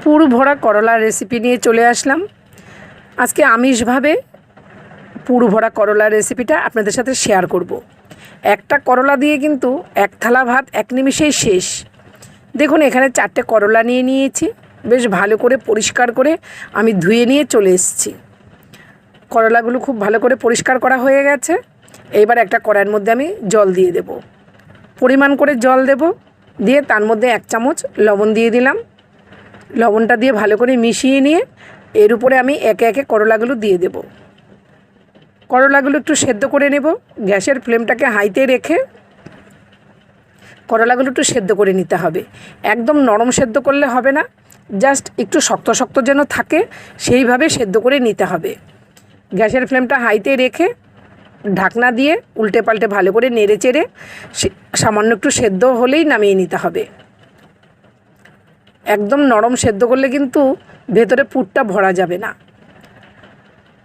পুর ভরা করলার রেসিপি নিয়ে চলে আসলাম। আজকে আমিষভাবে পুর ভরা করলার রেসিপিটা আপনাদের সাথে শেয়ার করব। একটা করলা দিয়ে কিন্তু এক থালা ভাত এক নিমিষেই শেষ। দেখুন এখানে 4টে করলা নিয়ে নিয়েছি, বেশ ভালো করে পরিষ্কার করে আমি ধুয়ে নিয়ে চলে এসেছি। করলাগুলো খুব ভালো করে পরিষ্কার করা হয়ে গেছে। এইবার একটা কড়াইয়ের মধ্যে আমি জল দিয়ে দেব, পরিমাণ করে জল দেব, দিয়ে তার মধ্যে 1 চামচ লবণ দিয়ে দিলাম। লবণটা দিয়ে ভালো করে মিশিয়ে নিয়ে এর উপরে আমি একে একে করলাগুলো দিয়ে দেব। করলাগুলো একটু সেদ্ধ করে নেব। গ্যাসের ফ্লেমটাকে হাইতে রেখে করলাগুলো একটু সেদ্ধ করে নিতে হবে। একদম নরম সেদ্ধ করলে হবে না, জাস্ট একটু শক্ত শক্ত যেন থাকে সেইভাবে সেদ্ধ করে নিতে হবে। গ্যাসের ফ্লেমটা হাইতে রেখে ঢাকনা দিয়ে উল্টে পাল্টে ভালো করে নেড়ে চেড়ে সামান্য একটু সেদ্ধ হলেই নামিয়ে নিতে হবে। একদম নরম সেদ্ধ করলে কিন্তু ভেতরে পুরটা ভরা যাবে না।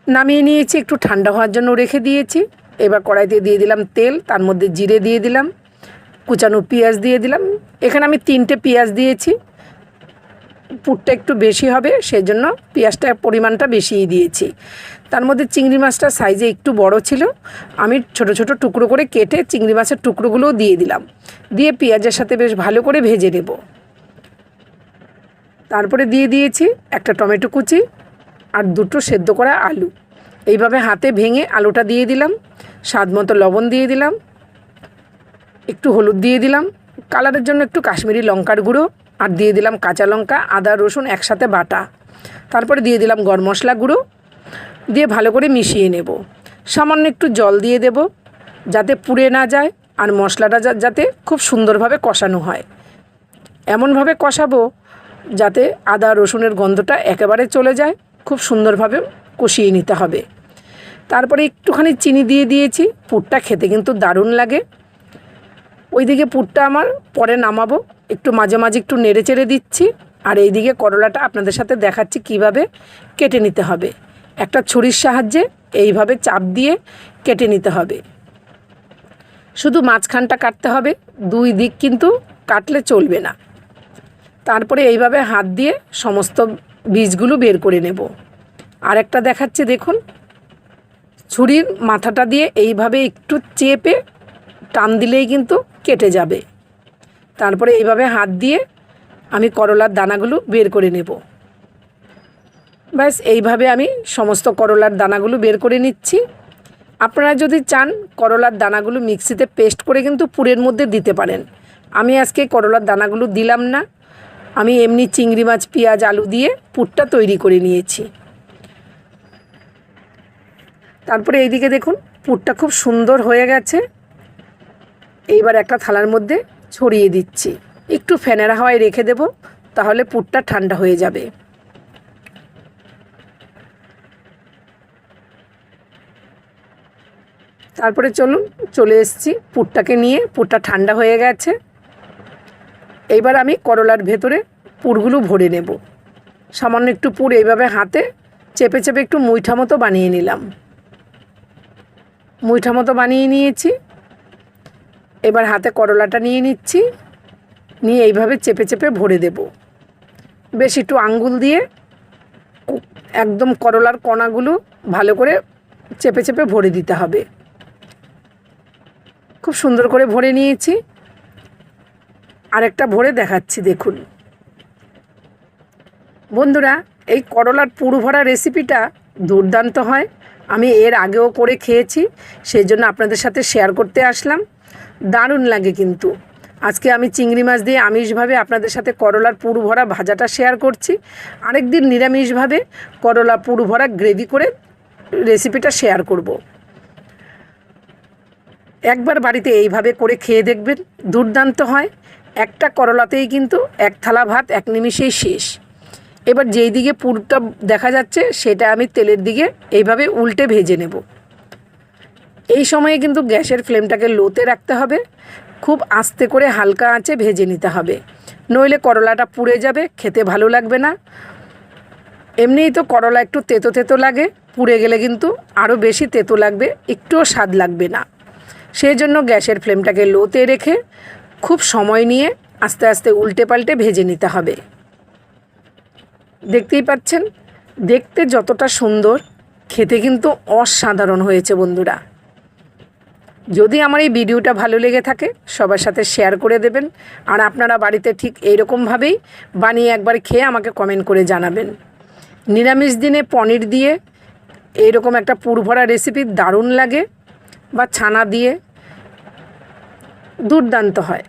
নামিয়ে নিয়েছি, একটু ঠান্ডা হওয়ার জন্য রেখে দিয়েছি। এবার কড়াইতে দিয়ে দিলাম তেল, তার মধ্যে জিরে দিয়ে দিলাম, কুচানো পেঁয়াজ দিয়ে দিলাম। এখানে আমি 3টে পেঁয়াজ দিয়েছি, পুরটা একটু বেশি হবে সেই জন্য পেঁয়াজটার পরিমাণটা বেশিই দিয়েছি। তার মধ্যে চিংড়ি মাছটা সাইজে একটু বড় ছিল, আমি ছোট ছোট টুকরো করে কেটে চিংড়ি মাছের টুকরোগুলোও দিয়ে দিলাম। দিয়ে পেঁয়াজের সাথে বেশ ভালো করে ভেজে নেব। তারপরে দিয়ে দিয়েছি একটা টমেটো কুচি আর 2টো সেদ্ধ করা আলু। এইভাবে হাতে ভেঙে আলুটা দিয়ে দিলাম। স্বাদ মতো লবণ দিয়ে দিলাম, একটু হলুদ দিয়ে দিলাম, কালারের জন্য একটু কাশ্মীরি লঙ্কার গুঁড়ো, আর দিয়ে দিলাম কাঁচা লঙ্কা আদা রসুন একসাথে বাটা। তারপরে দিয়ে দিলাম গরম মশলা গুঁড়ো, দিয়ে ভালো করে মিশিয়ে নেব। সামান্য একটু জল দিয়ে দেব যাতে পুড়ে না যায় আর মশলাটা যাতে খুব সুন্দরভাবে কষানো হয়। এমনভাবে কষাবো যাতে আদা রসুনের গন্ধটা একেবারে চলে যায়। খুব সুন্দরভাবে কষিয়ে নিতে হবে। তারপরে একটুখানি চিনি দিয়ে দিয়েছি, পুরটা খেতে কিন্তু দারুণ লাগে। ওইদিকে পুরটা আমার পরে নামাবো, একটু মাঝে মাঝে একটু নেড়ে চেড়ে দিচ্ছি। আর এইদিকে করলাটা আপনাদের সাথে দেখাচ্ছি কিভাবে কেটে নিতে হবে। একটা ছুরির সাহায্যে এইভাবে চাপ দিয়ে কেটে নিতে হবে। শুধু মাঝখানটা কাটতে হবে, 2 দিক কিন্তু কাটলে চলবে না। তারপরে এইভাবে হাত দিয়ে সমস্ত বীজগুলো বের করে নেব। আরেকটা দেখাচ্ছি দেখুন, ছুরির মাথাটা দিয়ে এইভাবে একটু চেপে টান দিলেই কিন্তু কেটে যাবে। তারপরে এইভাবে হাত দিয়ে আমি করলার দানাগুলো বের করে নেব। ব্যাস এইভাবে আমি সমস্ত করলার দানাগুলো বের করে নিচ্ছি। আপনারা যদি চান করলার দানাগুলো মিক্সিতে পেস্ট করে কিন্তু পুরের মধ্যে দিতে পারেন। আমি আজকে করলার দানাগুলো দিলাম না, আমি এমনি চিংড়ি মাছ পেঁয়াজ আলু দিয়ে পুরটা তৈরি করে নিয়েছি। তারপরে এইদিকে দেখুন পুরটা খুব সুন্দর হয়ে গেছে। এইবার একটা থালার মধ্যে ছড়িয়ে দিচ্ছি, একটু ফ্যানের হাওয়ায় রেখে দেব, তাহলে পুরটা ঠান্ডা হয়ে যাবে। তারপরে চলে এসেছি পুরটাকে নিয়ে, পুরটা ঠান্ডা হয়ে গেছে। এইবার আমি করলার ভেতরে পুরগুলো ভরে নেব। সামান্য একটু পুর এইভাবে হাতে চেপে চেপে একটু মুইঠা মতো বানিয়ে নিলাম। মুইঠা মতো বানিয়ে নিয়েছি। এবার হাতে করলাটা নিয়ে নিচ্ছি, নিয়ে এইভাবে চেপে চেপে ভরে দেব। বেশ একটু আঙ্গুল দিয়ে একদম করলার কণাগুলো ভালো করে চেপে চেপে ভরে দিতে হবে। খুব সুন্দর করে ভরে নিয়েছি। আরেকটা ভরে দেখাচ্ছি দেখুন। বন্ধুরা, এই করলার পুর ভরা রেসিপিটা দুর্দান্ত হয়। আমি এর আগেও করে খেয়েছি, সেই জন্য আপনাদের সাথে শেয়ার করতে আসলাম। দারুণ লাগে কিন্তু। আজকে আমি চিংড়ি মাছ দিয়ে আমিষভাবে আপনাদের সাথে করলার পুর ভরা ভাজাটা শেয়ার করছি। আরেকদিন নিরামিষভাবে করলা পুর ভরা গ্রেভি করে রেসিপিটা শেয়ার করব। একবার বাড়িতে এইভাবে করে খেয়ে দেখবেন, দুর্দান্ত হয়। একটা করলাতেই কিন্তু 1 থালা ভাত 1 নিমিষেই শেষ। এবার যেই দিকে পুরটা দেখা যাচ্ছে সেটা আমি তেলের দিকে এইভাবে উল্টে ভেজে নেব। এই সময়ে কিন্তু গ্যাসের ফ্লেমটাকে লোতে রাখতে হবে, খুব আস্তে করে হালকা আঁচে ভেজে নিতে হবে, নইলে করলাটা পুড়ে যাবে, খেতে ভালো লাগবে না। এমনিই তো করলা একটু তেতো তেতো লাগে, পুড়ে গেলে কিন্তু আরও বেশি তেতো লাগবে, একটুও স্বাদ লাগবে না। সেই জন্য গ্যাসের ফ্লেমটাকে লোতে রেখে খুব সময় নিয়ে আস্তে আস্তে উল্টে পাল্টে ভেজে নিতে হবে। দেখতেই পাচ্ছেন, দেখতে যতটা সুন্দর, খেতে কিন্তু অসাধারণ হয়েছে বন্ধুরা। যদি আমার এই ভিডিওটা ভালো লেগে থাকে সবার সাথে শেয়ার করে দেবেন, আর আপনারা বাড়িতে ঠিক এইরকমভাবেই বানিয়ে একবার খেয়ে আমাকে কমেন্ট করে জানাবেন। নিরামিষ দিনে পনির দিয়ে এইরকম একটা পুরভরা রেসিপি দারুণ লাগে, বা ছানা দিয়ে দুর্দান্ত হয়।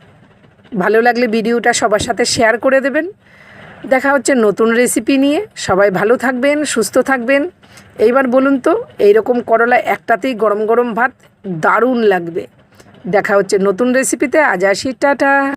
ভালো লাগলে ভিডিওটা সবার সাথে শেয়ার করে দেবেন। দেখা হচ্ছে নতুন রেসিপি নিয়ে। সবাই ভালো থাকবেন, সুস্থ থাকবেন। এইবার বলুন তো, এইরকম করলা একটাতেই গরম গরম ভাত দারুণ লাগবে। দেখা হচ্ছে নতুন রেসিপিতে। আজ আসি, টাটা।